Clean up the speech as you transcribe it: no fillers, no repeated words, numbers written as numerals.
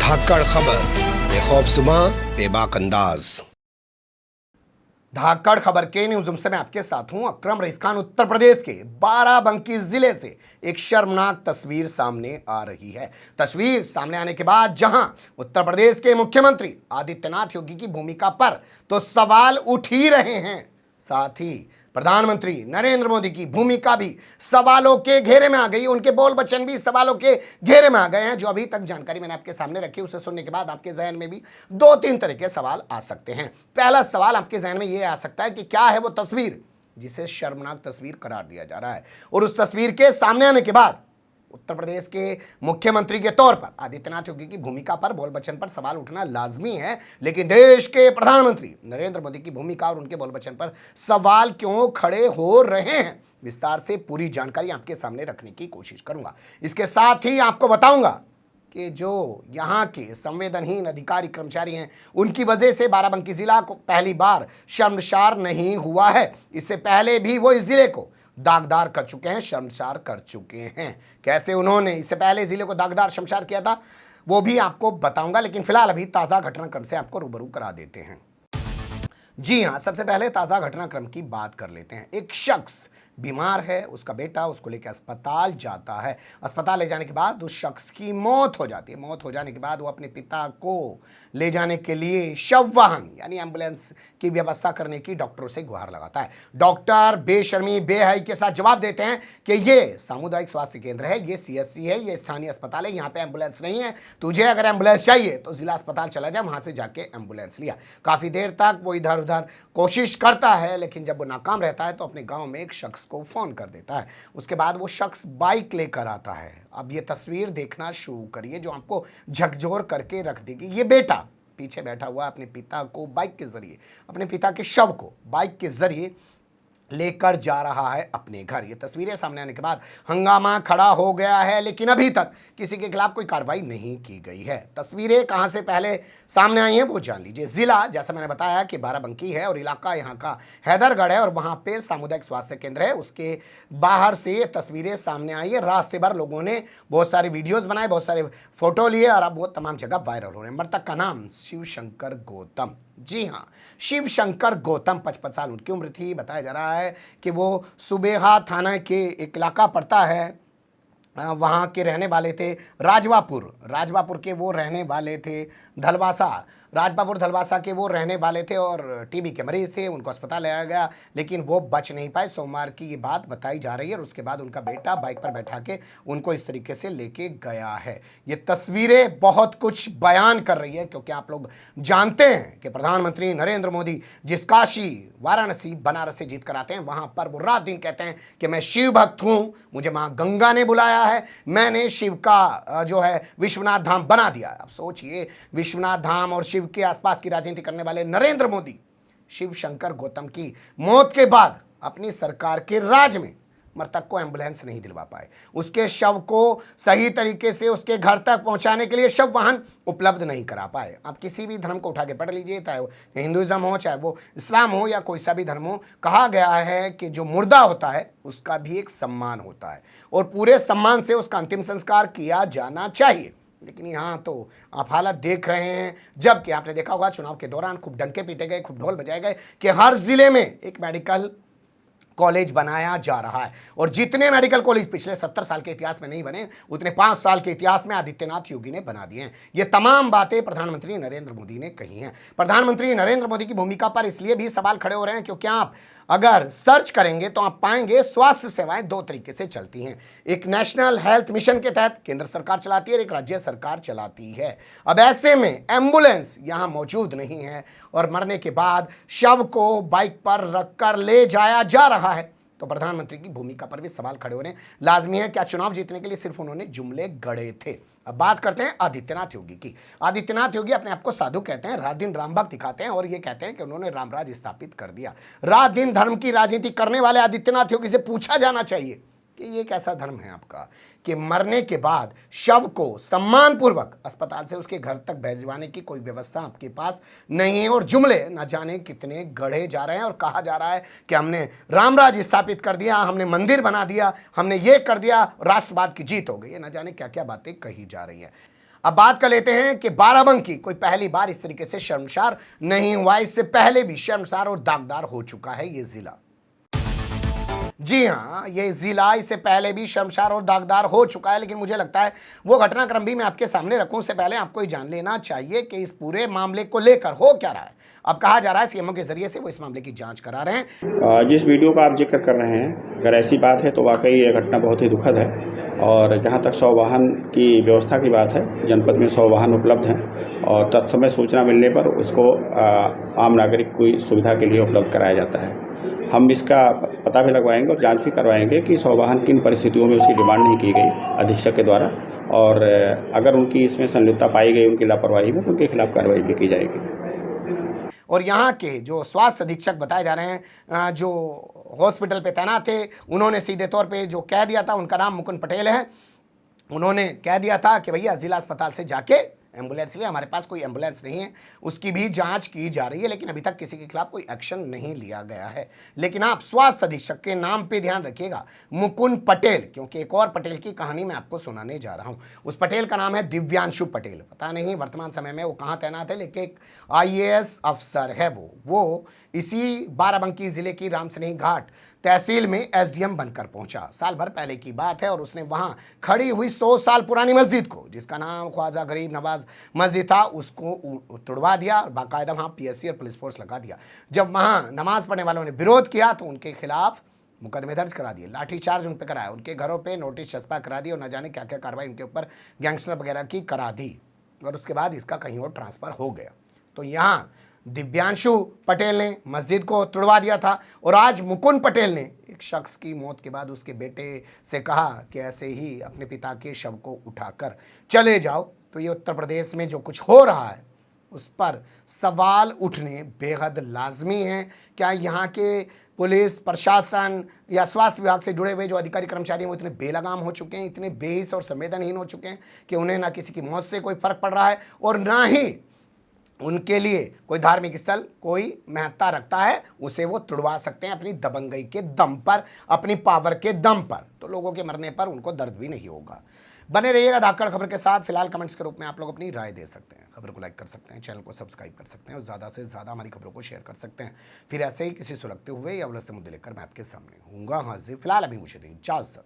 धाकड़ खबर, बेखौफजुमा बेबाक अंदाज। धाकड़ खबर के न्यूज़ से मैं आपके साथ हूं अकरम रईस खान। उत्तर प्रदेश के बाराबंकी जिले से एक शर्मनाक तस्वीर सामने आ रही है। तस्वीर सामने आने के बाद जहां उत्तर प्रदेश के मुख्यमंत्री आदित्यनाथ योगी की भूमिका पर तो सवाल उठ ही रहे हैं, साथ ही प्रधानमंत्री नरेंद्र मोदी की भूमिका भी सवालों के घेरे में आ गई। उनके बोल वचन भी सवालों के घेरे में आ गए हैं। जो अभी तक जानकारी मैंने आपके सामने रखी, उसे सुनने के बाद आपके जहन में भी दो तीन तरह के सवाल आ सकते हैं। पहला सवाल आपके जहन में यह आ सकता है कि क्या है वो तस्वीर जिसे शर्मनाक तस्वीर करार दिया जा रहा है, और उस तस्वीर के सामने आने के बाद उत्तर प्रदेश के मुख्यमंत्री के तौर पर आदित्यनाथ योगी की भूमिका पर, बोल वचन पर सवाल उठना लाजमी है। लेकिन देश के प्रधानमंत्री नरेंद्र मोदी की भूमिका और उनके बोल वचन पर सवाल क्यों खड़े हो रहे हैं, विस्तार से पूरी जानकारी आपके सामने रखने की कोशिश करूंगा। इसके साथ ही आपको बताऊंगा कि जो यहाँ के संवेदनहीन अधिकारी कर्मचारी हैं, उनकी वजह से बाराबंकी जिला को पहली बार शर्मसार नहीं हुआ है। इससे पहले भी वो इस जिले को दागदार कर चुके हैं, शर्मसार कर चुके हैं। कैसे उन्होंने इससे पहले जिले को दागदार शर्मसार किया था वो भी आपको बताऊंगा, लेकिन फिलहाल अभी ताजा घटनाक्रम से आपको रूबरू करा देते हैं। जी हां, सबसे पहले ताजा घटनाक्रम की बात कर लेते हैं। एक शख्स बीमार है, उसका बेटा उसको लेकर अस्पताल जाता है। अस्पताल ले जाने के बाद उस शख्स की मौत हो जाती है। मौत हो जाने के बाद वो अपने पिता को ले जाने के लिए शव वाहन यानी एम्बुलेंस की व्यवस्था करने की डॉक्टरों से गुहार लगाता है। डॉक्टर बेशर्मी बेहयाई के साथ जवाब देते हैं कि ये सामुदायिक स्वास्थ्य केंद्र है, ये सीएससी है, ये स्थानीय अस्पताल है, यहाँ पे एम्बुलेंस नहीं है। तुझे अगर एम्बुलेंस चाहिए तो जिला अस्पताल चला जाए, वहां से जाके एम्बुलेंस लिया। काफी देर तक वो इधर उधर कोशिश करता है, लेकिन जब वो नाकाम रहता है तो अपने गांव में एक शख्स को फोन कर देता है। उसके बाद वो शख्स बाइक लेकर आता है। अब ये तस्वीर देखना शुरू करिए जो आपको झकझोर करके रख देगी। ये बेटा पीछे बैठा हुआ अपने पिता को बाइक के जरिए, अपने पिता के शव को बाइक के जरिए लेकर जा रहा है अपने घर। ये तस्वीरें सामने आने के बाद हंगामा खड़ा हो गया है, लेकिन अभी तक किसी के खिलाफ कोई कार्रवाई नहीं की गई है। तस्वीरें कहां से पहले सामने आई हैं वो जान लीजिए। जिला जैसा मैंने बताया कि बाराबंकी है और इलाका यहां का हैदरगढ़ है और वहां पे सामुदायिक स्वास्थ्य केंद्र है। उसके बाहर से ये तस्वीरें सामने आई है। रास्ते भर लोगों ने बहुत सारे वीडियोज बनाए, बहुत सारे फोटो लिए और अब वो तमाम जगह वायरल हो रहे हैं। मृतक का नाम शिवशंकर गौतम, जी हाँ, शिवशंकर गौतम 55 साल उनकी उम्र थी। बताया जा रहा है कि वो सुबेहा थाना के एक इलाका पड़ता है, वहाँ के रहने वाले थे। राजवापुर के वो रहने वाले थे। राजबापुर धलवासा के वो रहने वाले थे और टीबी के मरीज थे। उनको अस्पताल लाया गया लेकिन वो बच नहीं पाए। सोमवार की ये बात बताई जा रही है और उसके बाद उनका बेटा बाइक पर बैठा के उनको इस तरीके से लेके गया है। ये तस्वीरें बहुत कुछ बयान कर रही है, क्योंकि आप लोग जानते हैं कि प्रधानमंत्री नरेंद्र मोदी जिस काशी, वाराणसी, बनारस से जीत कर आते हैं, वहां पर वो रात दिन कहते हैं कि मैं शिव भक्त हूं, मुझे मां गंगा ने बुलाया है, मैंने शिव का जो है विश्वनाथ धाम बना दिया। अब सोचिए, विश्वनाथ धाम और शिव के आसपास की राजनीति करने वाले नरेंद्र मोदी शिवशंकर गौतम की मौत के बाद अपनी सरकार के राज में मृतक को एम्बुलेंस नहीं दिलवा पाए। उसके शव को सही तरीके से उसके घर तक पहुंचाने के लिए शव वाहन उपलब्ध नहीं करा पाए। आप किसी भी धर्म को उठा के पढ़ लीजिए, चाहे वो हिंदुइज्म हो, चाहे वो इस्लाम हो या कोई सा भी धर्म हो, कहा गया है कि जो मुर्दा होता है उसका भी एक सम्मान होता है और पूरे सम्मान से उसका अंतिम संस्कार किया जाना चाहिए। लेकिन यहाँ तो आप हालत देख रहे हैं, जबकि आपने देखा होगा चुनाव के दौरान खूब डंके पीटे गए, खूब ढोल बजाए गए कि हर जिले में एक मेडिकल कॉलेज बनाया जा रहा है। और जितने मेडिकल कॉलेज पिछले 70 साल के इतिहास में नहीं बने, उतने 5 साल के इतिहास में आदित्यनाथ योगी ने बना दिए हैं। ये तमाम बातें प्रधानमंत्री नरेंद्र मोदी ने कही हैं। प्रधानमंत्री नरेंद्र मोदी की भूमिका पर इसलिए भी सवाल खड़े हो रहे हैं क्योंकि आप अगर सर्च करेंगे तो आप पाएंगे स्वास्थ्य सेवाएं दो तरीके से चलती हैं। एक नेशनल हेल्थ मिशन के तहत केंद्र सरकार चलाती है और एक राज्य सरकार चलाती है। अब ऐसे में एम्बुलेंस यहां मौजूद नहीं है और मरने के बाद शव को बाइक पर रखकर ले जाया जा रहा है, तो प्रधानमंत्री की भूमिका पर भी सवाल खड़े होने लाजमी है। क्या चुनाव जीतने के लिए सिर्फ उन्होंने जुमले गढ़े थे? अब बात करते हैं आदित्यनाथ योगी की। आदित्यनाथ योगी अपने आप को साधु कहते हैं, रात दिन राम भक्त दिखाते हैं और ये कहते हैं कि उन्होंने रामराज स्थापित कर दिया। रात दिन धर्म की राजनीति करने वाले आदित्यनाथ योगी से पूछा जाना चाहिए कि ये कैसा धर्म है आपका कि मरने के बाद शव को सम्मानपूर्वक अस्पताल से उसके घर तक भेजवाने की कोई व्यवस्था आपके पास नहीं है, और जुमले न जाने कितने गढ़े जा रहे हैं और कहा जा रहा है कि हमने रामराज स्थापित कर दिया, हमने मंदिर बना दिया, हमने ये कर दिया, राष्ट्रवाद की जीत हो गई है, न जाने क्या क्या बातें कही जा रही हैं। अब बात कर लेते हैं कि बाराबंकी कोई पहली बार इस तरीके से शर्मसार नहीं हुआ, इससे पहले भी शर्मसार और दागदार हो चुका है ये जिला। जी हां, ये जिला इससे पहले भी शर्मसार और दागदार हो चुका है, लेकिन मुझे लगता है वो घटनाक्रम भी मैं आपके सामने रखूं उससे पहले आपको ये जान लेना चाहिए कि इस पूरे मामले को लेकर हो क्या रहा है। अब कहा जा रहा है सीएमओ के जरिए से वो इस मामले की जांच करा रहे हैं। जिस वीडियो का आप जिक्र कर रहे हैं, अगर ऐसी बात है तो वाकई ये घटना बहुत ही दुखद है। और जहाँ तक 100 वाहन की व्यवस्था की बात है, जनपद में 100 वाहन उपलब्ध हैं और तत्समय सूचना मिलने पर उसको आम नागरिक की सुविधा के लिए उपलब्ध कराया जाता है। हम इसका पता भी लगवाएंगे और जांच भी करवाएंगे कि 100 वाहन किन परिस्थितियों में उसकी डिमांड नहीं की गई अधीक्षक के द्वारा, और अगर उनकी इसमें संलिप्तता पाई गई, उनकी लापरवाही में, तो उनके खिलाफ कार्रवाई भी की जाएगी। और यहाँ के जो स्वास्थ्य अधीक्षक बताए जा रहे हैं जो हॉस्पिटल पे तैनात थे, उन्होंने सीधे तौर पे जो कह दिया था, उनका नाम मुकुंद पटेल है, उन्होंने कह दिया था कि भैया जिला अस्पताल से जाके एम्बुलेंस ले, हमारे पास कोई एम्बुलेंस नहीं है, उसकी भी जांच की जा रही है, लेकिन अभी तक किसी के खिलाफ कोई एक्शन नहीं लिया गया है। लेकिन आप स्वास्थ्य अधीक्षक के नाम पे ध्यान रखिएगा, मुकुंद पटेल, क्योंकि एक और पटेल की कहानी मैं आपको सुनाने जा रहा हूं। उस पटेल का नाम है दिव्यांशु पटेल। पता नहीं वर्तमान समय में वो कहां तैनात है, लेकिन एक IAS अफसर है वो इसी बाराबंकी जिले की रामसनेही घाट तहसील में SDM बनकर पहुंचा। साल भर पहले की बात है और उसने वहां खड़ी हुई 100 साल पुरानी मस्जिद को, जिसका नाम ख्वाजा गरीब नवाज मस्जिद था, उसको तुड़वा दिया और बाकायदा वहां PSC और पुलिस फोर्स लगा दिया। जब वहां नमाज पढ़ने वालों ने विरोध किया तो उनके खिलाफ मुकदमे दर्ज करा दिए, लाठीचार्ज उन पर कराया, उनके घरों पे नोटिस चस्पा करा दी और न जाने क्या क्या कार्रवाई उनके ऊपर गैंगस्टर वगैरह की करा दी, और उसके बाद इसका कहीं और ट्रांसफर हो गया। तो यहाँ दिव्यांशु पटेल ने मस्जिद को तुड़वा दिया था और आज मुकुंद पटेल ने एक शख्स की मौत के बाद उसके बेटे से कहा कि ऐसे ही अपने पिता के शव को उठाकर चले जाओ। तो ये उत्तर प्रदेश में जो कुछ हो रहा है उस पर सवाल उठने बेहद लाजमी हैं। क्या यहाँ के पुलिस प्रशासन या स्वास्थ्य विभाग से जुड़े हुए जो अधिकारी कर्मचारी हैं वो इतने बेलगाम हो चुके हैं, इतने बेहिस और संवेदनहीन हो चुके हैं कि उन्हें ना किसी की मौत से कोई फर्क पड़ रहा है और ना ही उनके लिए कोई धार्मिक स्थल कोई महत्ता रखता है, उसे वो तुड़वा सकते हैं अपनी दबंगई के दम पर, अपनी पावर के दम पर। तो लोगों के मरने पर उनको दर्द भी नहीं होगा। बने रहिएगा धाकड़ खबर के साथ। फिलहाल कमेंट्स के रूप में आप लोग अपनी राय दे सकते हैं, खबर को लाइक कर सकते हैं, चैनल को सब्सक्राइब कर सकते हैं और ज़्यादा से ज़्यादा हमारी खबरों को शेयर कर सकते हैं। फिर ऐसे ही किसी सुलगते हुए या उलझते मुद्दे लेकर मैं आपके सामने हूँगा हाजिर। फिलहाल अभी मुझे दें इजाज़त।